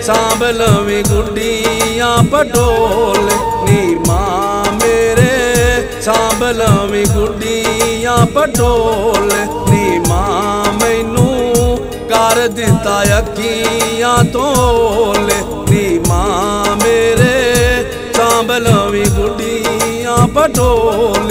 सांभ लवी गुड्डियां पटोल नी मां मेरे, सांभ लवी गुड्डियां पटोल नी मां मैनू कर दिता अखियां तोल नी मां मेरे, सांभ लवी गुड्डियां पटोल।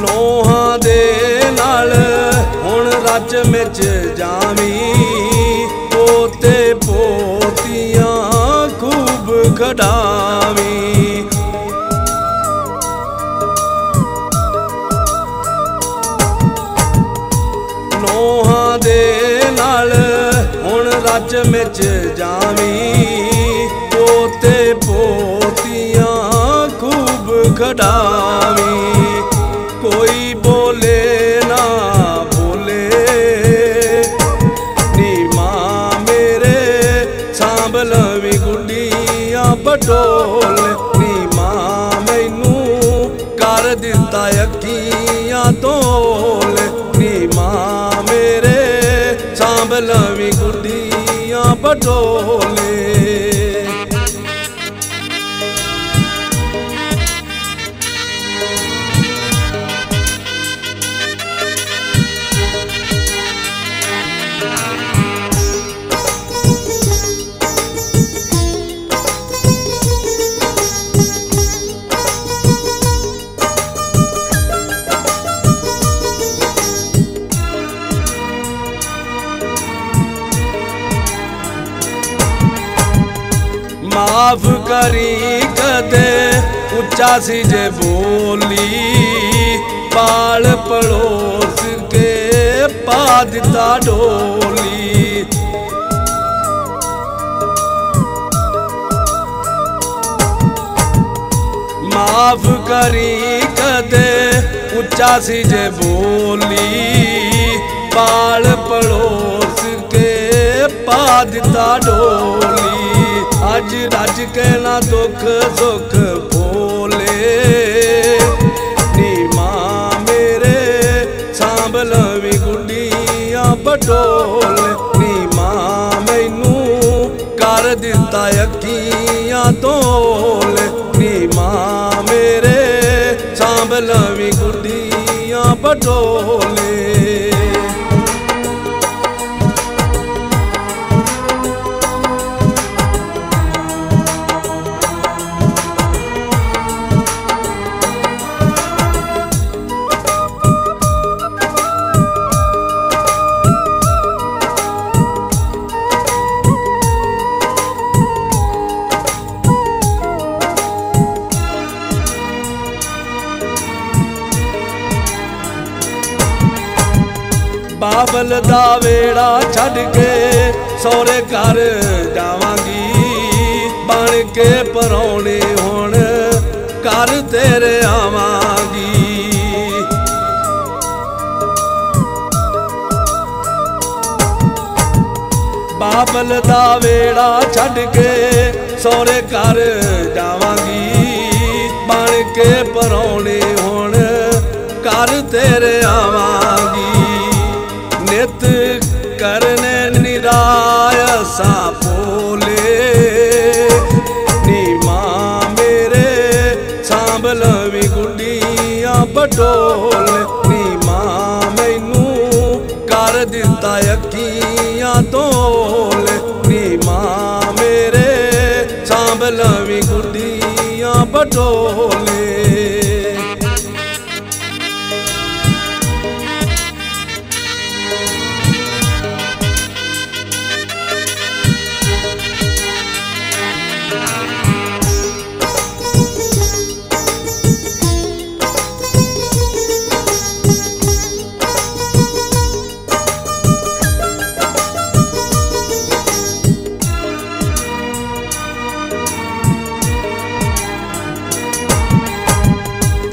नोहां दे नाल हुण रच मिच जावी, पोते पोतियां खूब खड़ावी। नोहां दे नाल हुण रच मिच जावी, पोते पोतियां खूब खड़ावी। कोई बोले ना बोले नी मां मेरे, सांभ लवी गुड्डियां पटोल नी मां मैनू कर दिता अखियां तोल नी मां मेरे, सांभ लवी गुड्डियां पटोल। माफ करी कदे उच्चा सी जे बोली, पाल पड़ोस के पा दिता डोली। माफ करी कदे उच्चा सी जे बोली, पाल पड़ोस के पा दिता डोली। अज रज के ना दुख सुख बोले नी मां मेरे, सांभ लवी गुड्डियां पटोल नी मां मैनू कर दिता अखियां तोल नी मां मेरे, सांभ लवी गुड्डियां पटोल। बाबल दा वेड़ा छड़ के सौरे घर जावांगी, बन के परौने हुण घर तेरे आवांगी। बाबल दा वेड़ा छड़ के सौरे घर जावांगी, बन के परौने हुण घर तेरे आवांगी। नित करने निराय सा बोले नी मां मेरे, सांभ लवी गुड्डियां पटोल नी मां मैनू कर दिता अखियां तोल। लवी गुड्डियां बटोले।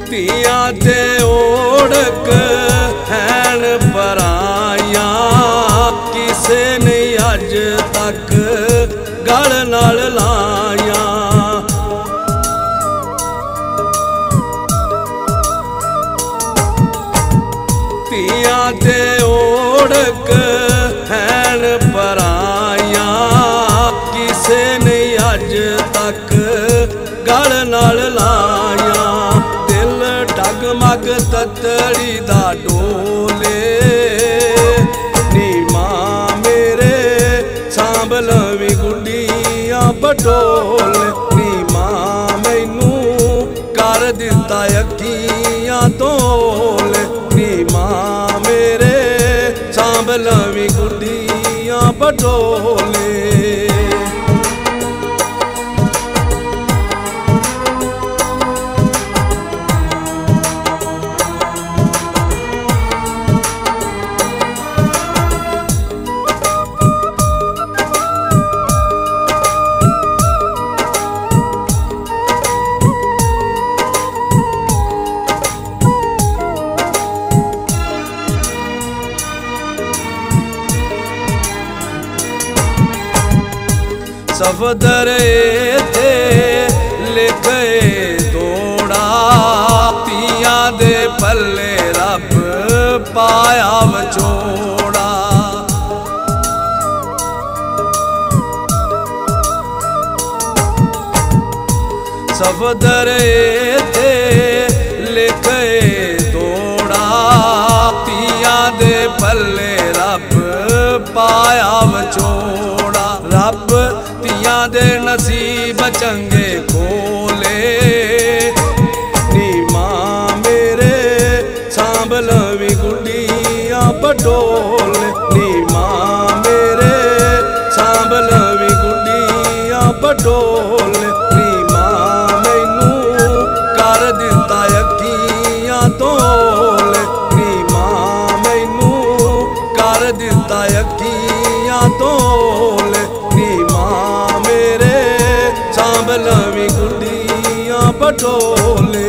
तियां ते ओढ़क हैन पराइयां, किसे ने अज तक गल नाल लाइयां। तियां ते ओढ़क हैन पराइयां, किसे ने अज तक गल नाल लाइयां। डगमग ततड़ी दा डोले, नी मां मेरे सांभ लवी गुड्डियां बटोले। नी मां मैनू कर दिता अखियां तोले, नी मां मेरे सांभ लवी गुड्डियां बटोले। सफदर थे लिखे तोड़ा, तियां दे पल्ले रब पाया वचोड़ा। सफदर थे लिखे तोड़ा, तियां दे पल्ले रब पाया वचोड़ा। रब तियां दे नसीब चंगे खोले, नी मां मेरे सांभ लवी गुड्डियां बटोले। नी मां मेरे सांभ लवी गुड्डियां बटोले। नी मां मैनू कर दिता अखियां तोले, नी मां मैनू कर दिता अखियां तोले। नी मां मेरे सांभ लवी गुड्डियां बटोले।